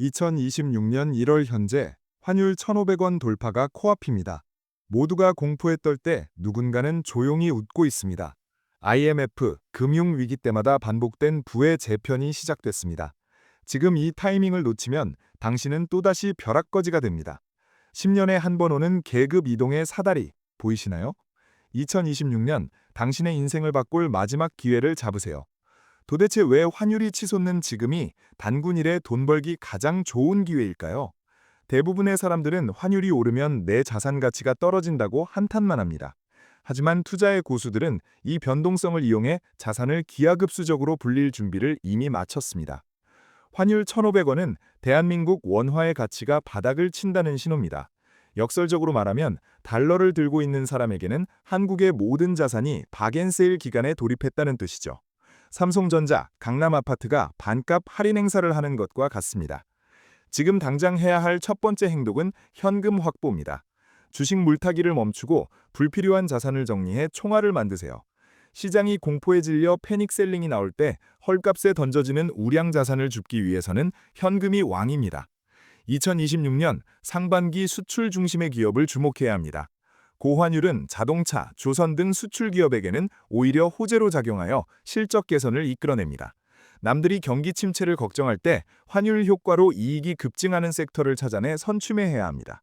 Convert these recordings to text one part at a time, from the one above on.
2026년 1월 현재 환율 1,500원 돌파가 코앞입니다. 모두가 공포에 떨 때 누군가는 조용히 웃고 있습니다. IMF 금융위기 때마다 반복된 부의 재편이 시작됐습니다. 지금 이 타이밍을 놓치면 당신은 또다시 벼락거지가 됩니다. 10년에 한 번 오는 계급 이동의 사다리 보이시나요? 2026년 당신의 인생을 바꿀 마지막 기회를 잡으세요. 도대체 왜 환율이 치솟는 지금이 단군 일에 돈 벌기 가장 좋은 기회일까요? 대부분의 사람들은 환율이 오르면 내 자산 가치가 떨어진다고 한탄만 합니다. 하지만 투자의 고수들은 이 변동성을 이용해 자산을 기하급수적으로 불릴 준비를 이미 마쳤습니다. 환율 1,500원은 대한민국 원화의 가치가 바닥을 친다는 신호입니다. 역설적으로 말하면 달러를 들고 있는 사람에게는 한국의 모든 자산이 박앤세일 기간에 돌입했다는 뜻이죠. 삼성전자, 강남아파트가 반값 할인 행사를 하는 것과 같습니다. 지금 당장 해야 할 첫 번째 행동은 현금 확보입니다. 주식 물타기를 멈추고 불필요한 자산을 정리해 총알을 만드세요. 시장이 공포에 질려 패닉셀링이 나올 때 헐값에 던져지는 우량 자산을 줍기 위해서는 현금이 왕입니다. 2026년 상반기 수출 중심의 기업을 주목해야 합니다. 고환율은 자동차, 조선 등 수출 기업에게는 오히려 호재로 작용하여 실적 개선을 이끌어냅니다. 남들이 경기 침체를 걱정할 때 환율 효과로 이익이 급증하는 섹터를 찾아내 선취매해야 합니다.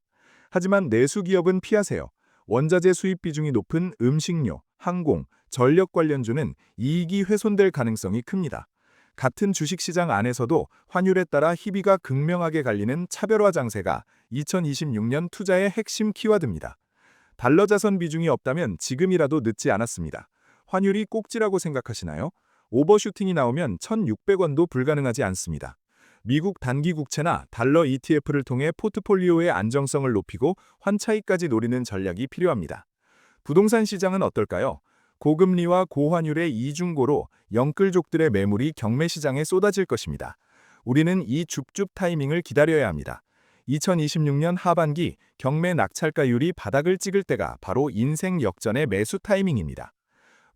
하지만 내수 기업은 피하세요. 원자재 수입 비중이 높은 음식료, 항공, 전력 관련주는 이익이 훼손될 가능성이 큽니다. 같은 주식시장 안에서도 환율에 따라 희비가 극명하게 갈리는 차별화 장세가 2026년 투자의 핵심 키워드입니다. 달러 자선 비중이 없다면 지금이라도 늦지 않았습니다. 환율이 꼭지라고 생각하시나요? 오버슈팅이 나오면 1,600원도 불가능하지 않습니다. 미국 단기 국채나 달러 ETF를 통해 포트폴리오의 안정성을 높이고 환차익까지 노리는 전략이 필요합니다. 부동산 시장은 어떨까요? 고금리와 고환율의 이중고로 영끌족들의 매물이 경매 시장에 쏟아질 것입니다. 우리는 이 줍줍 타이밍을 기다려야 합니다. 2026년 하반기 경매 낙찰가율이 바닥을 찍을 때가 바로 인생 역전의 매수 타이밍입니다.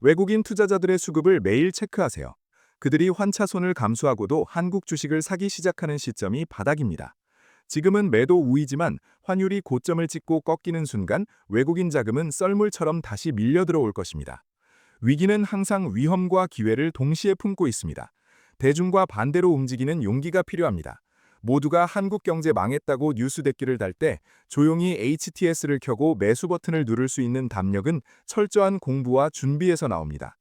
외국인 투자자들의 수급을 매일 체크하세요. 그들이 환차손을 감수하고도 한국 주식을 사기 시작하는 시점이 바닥입니다. 지금은 매도 우위지만 환율이 고점을 찍고 꺾이는 순간 외국인 자금은 썰물처럼 다시 밀려 들어올 것입니다. 위기는 항상 위험과 기회를 동시에 품고 있습니다. 대중과 반대로 움직이는 용기가 필요합니다. 모두가 한국 경제 망했다고 뉴스 댓글을 달 때 조용히 HTS를 켜고 매수 버튼을 누를 수 있는 담력은 철저한 공부와 준비에서 나옵니다.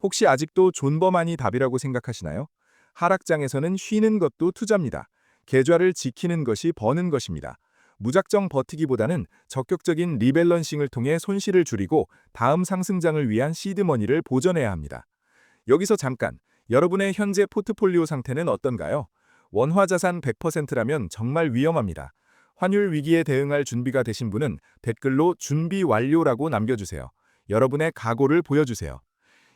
혹시 아직도 존버만이 답이라고 생각하시나요? 하락장에서는 쉬는 것도 투자입니다. 계좌를 지키는 것이 버는 것입니다. 무작정 버티기보다는 적극적인 리밸런싱을 통해 손실을 줄이고 다음 상승장을 위한 시드머니를 보전해야 합니다. 여기서 잠깐, 여러분의 현재 포트폴리오 상태는 어떤가요? 원화 자산 100%라면 정말 위험합니다. 환율 위기에 대응할 준비가 되신 분은 댓글로 준비 완료라고 남겨주세요. 여러분의 각오를 보여주세요.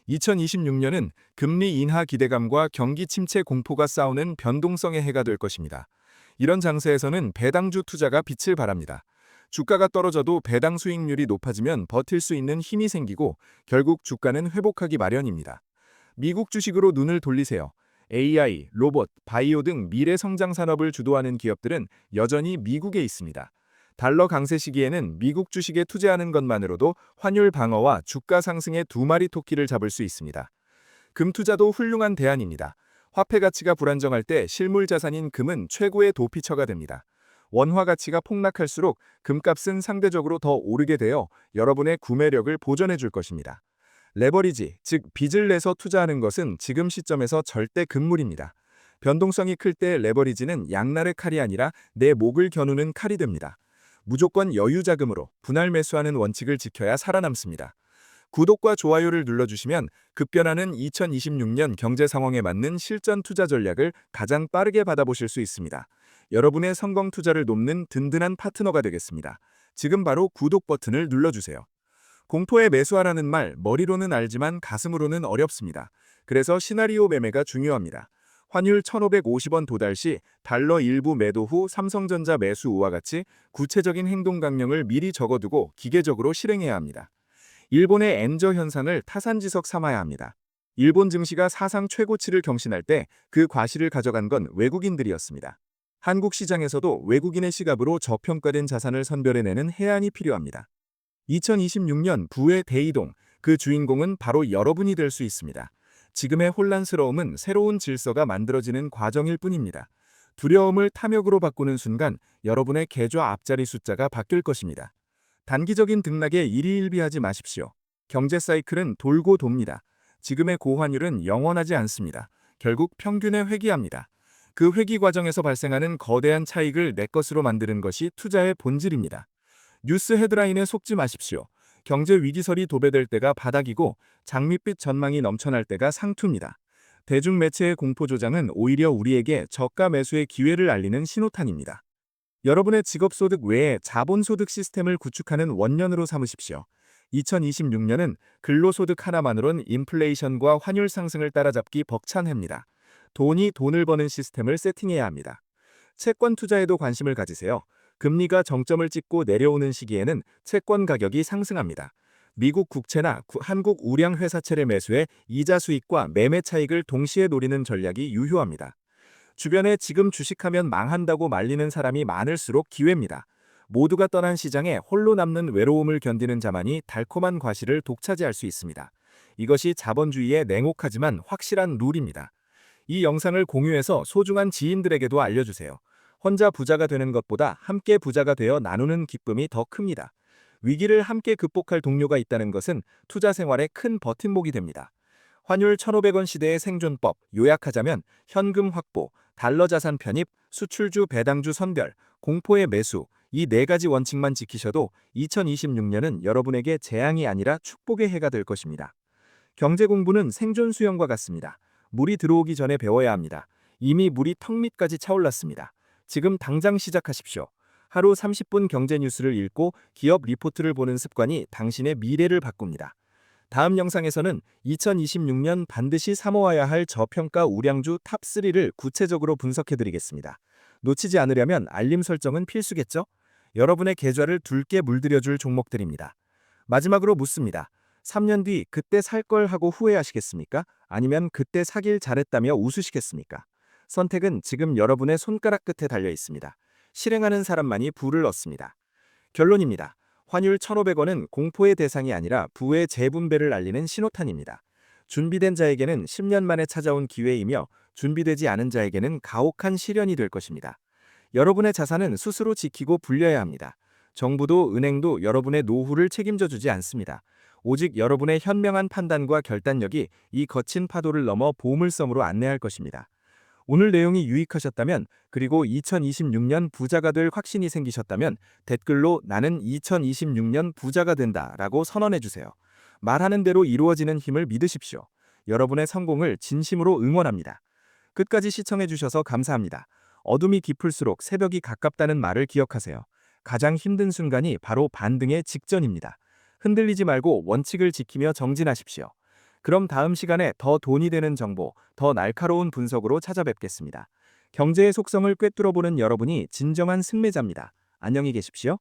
2026년은 금리 인하 기대감과 경기 침체 공포가 싸우는 변동성의 해가 될 것입니다. 이런 장세에서는 배당주 투자가 빛을 발합니다. 주가가 떨어져도 배당 수익률이 높아지면 버틸 수 있는 힘이 생기고 결국 주가는 회복하기 마련입니다. 미국 주식으로 눈을 돌리세요. AI, 로봇, 바이오 등 미래 성장 산업을 주도하는 기업들은 여전히 미국에 있습니다. 달러 강세 시기에는 미국 주식에 투자하는 것만으로도 환율 방어와 주가 상승의 두 마리 토끼를 잡을 수 있습니다. 금 투자도 훌륭한 대안입니다. 화폐 가치가 불안정할 때 실물 자산인 금은 최고의 도피처가 됩니다. 원화 가치가 폭락할수록 금값은 상대적으로 더 오르게 되어 여러분의 구매력을 보전해 줄 것입니다. 레버리지, 즉 빚을 내서 투자하는 것은 지금 시점에서 절대 금물입니다. 변동성이 클 때 레버리지는 양날의 칼이 아니라 내 목을 겨누는 칼이 됩니다. 무조건 여유 자금으로 분할 매수하는 원칙을 지켜야 살아남습니다. 구독과 좋아요를 눌러주시면 급변하는 2026년 경제 상황에 맞는 실전 투자 전략을 가장 빠르게 받아보실 수 있습니다. 여러분의 성공 투자를 돕는 든든한 파트너가 되겠습니다. 지금 바로 구독 버튼을 눌러주세요. 공포에 매수하라는 말, 머리로는 알지만 가슴으로는 어렵습니다. 그래서 시나리오 매매가 중요합니다. 환율 1,550원 도달 시 달러 일부 매도 후 삼성전자 매수 우와 같이 구체적인 행동 강령을 미리 적어두고 기계적으로 실행해야 합니다. 일본의 엔저 현상을 타산지석 삼아야 합니다. 일본 증시가 사상 최고치를 경신할 때 그 과실을 가져간 건 외국인들이었습니다. 한국 시장에서도 외국인의 시각으로 저평가된 자산을 선별해내는 해안이 필요합니다. 2026년 부의 대이동, 그 주인공은 바로 여러분이 될 수 있습니다. 지금의 혼란스러움은 새로운 질서가 만들어지는 과정일 뿐입니다. 두려움을 탐욕으로 바꾸는 순간 여러분의 계좌 앞자리 숫자가 바뀔 것입니다. 단기적인 등락에 일희일비하지 마십시오. 경제 사이클은 돌고 돕니다. 지금의 고환율은 영원하지 않습니다. 결국 평균에 회귀합니다. 그 회귀 과정에서 발생하는 거대한 차익을 내 것으로 만드는 것이 투자의 본질입니다. 뉴스 헤드라인에 속지 마십시오. 경제 위기설이 도배될 때가 바닥이고 장밋빛 전망이 넘쳐날 때가 상투입니다. 대중매체의 공포조장은 오히려 우리에게 저가 매수의 기회를 알리는 신호탄입니다. 여러분의 직업소득 외에 자본소득 시스템을 구축하는 원년으로 삼으십시오. 2026년은 근로소득 하나만으론 인플레이션과 환율 상승을 따라잡기 벅찬 해입니다. 돈이 돈을 버는 시스템을 세팅해야 합니다. 채권 투자에도 관심을 가지세요. 금리가 정점을 찍고 내려오는 시기에는 채권 가격이 상승합니다. 미국 국채나 한국 우량 회사채를 매수해 이자 수익과 매매 차익을 동시에 노리는 전략이 유효합니다. 주변에 지금 주식하면 망한다고 말리는 사람이 많을수록 기회입니다. 모두가 떠난 시장에 홀로 남는 외로움을 견디는 자만이 달콤한 과실을 독차지할 수 있습니다. 이것이 자본주의의 냉혹하지만 확실한 룰입니다. 이 영상을 공유해서 소중한 지인들에게도 알려주세요. 혼자 부자가 되는 것보다 함께 부자가 되어 나누는 기쁨이 더 큽니다. 위기를 함께 극복할 동료가 있다는 것은 투자 생활에 큰 버팀목이 됩니다. 환율 1,500원 시대의 생존법, 요약하자면 현금 확보, 달러 자산 편입, 수출주 배당주 선별, 공포의 매수, 이 네 가지 원칙만 지키셔도 2026년은 여러분에게 재앙이 아니라 축복의 해가 될 것입니다. 경제 공부는 생존 수영과 같습니다. 물이 들어오기 전에 배워야 합니다. 이미 물이 턱 밑까지 차올랐습니다. 지금 당장 시작하십시오. 하루 30분 경제 뉴스를 읽고 기업 리포트를 보는 습관이 당신의 미래를 바꿉니다. 다음 영상에서는 2026년 반드시 사모아야 할 저평가 우량주 탑3를 구체적으로 분석해드리겠습니다. 놓치지 않으려면 알림 설정은 필수겠죠? 여러분의 계좌를 붉게 물들여줄 종목들입니다. 마지막으로 묻습니다. 3년 뒤 그때 살 걸 하고 후회하시겠습니까? 아니면 그때 사길 잘했다며 웃으시겠습니까? 선택은 지금 여러분의 손가락 끝에 달려 있습니다. 실행하는 사람만이 부를 얻습니다. 결론입니다. 환율 1,500원은 공포의 대상이 아니라 부의 재분배를 알리는 신호탄입니다. 준비된 자에게는 10년 만에 찾아온 기회이며 준비되지 않은 자에게는 가혹한 시련이 될 것입니다. 여러분의 자산은 스스로 지키고 불려야 합니다. 정부도 은행도 여러분의 노후를 책임져 주지 않습니다. 오직 여러분의 현명한 판단과 결단력이 이 거친 파도를 넘어 보물섬으로 안내할 것입니다. 오늘 내용이 유익하셨다면, 그리고 2026년 부자가 될 확신이 생기셨다면 댓글로 나는 2026년 부자가 된다 라고 선언해주세요. 말하는 대로 이루어지는 힘을 믿으십시오. 여러분의 성공을 진심으로 응원합니다. 끝까지 시청해주셔서 감사합니다. 어둠이 깊을수록 새벽이 가깝다는 말을 기억하세요. 가장 힘든 순간이 바로 반등의 직전입니다. 흔들리지 말고 원칙을 지키며 정진하십시오. 그럼 다음 시간에 더 돈이 되는 정보, 더 날카로운 분석으로 찾아뵙겠습니다. 경제의 속성을 꿰뚫어보는 여러분이 진정한 승리자입니다. 안녕히 계십시오.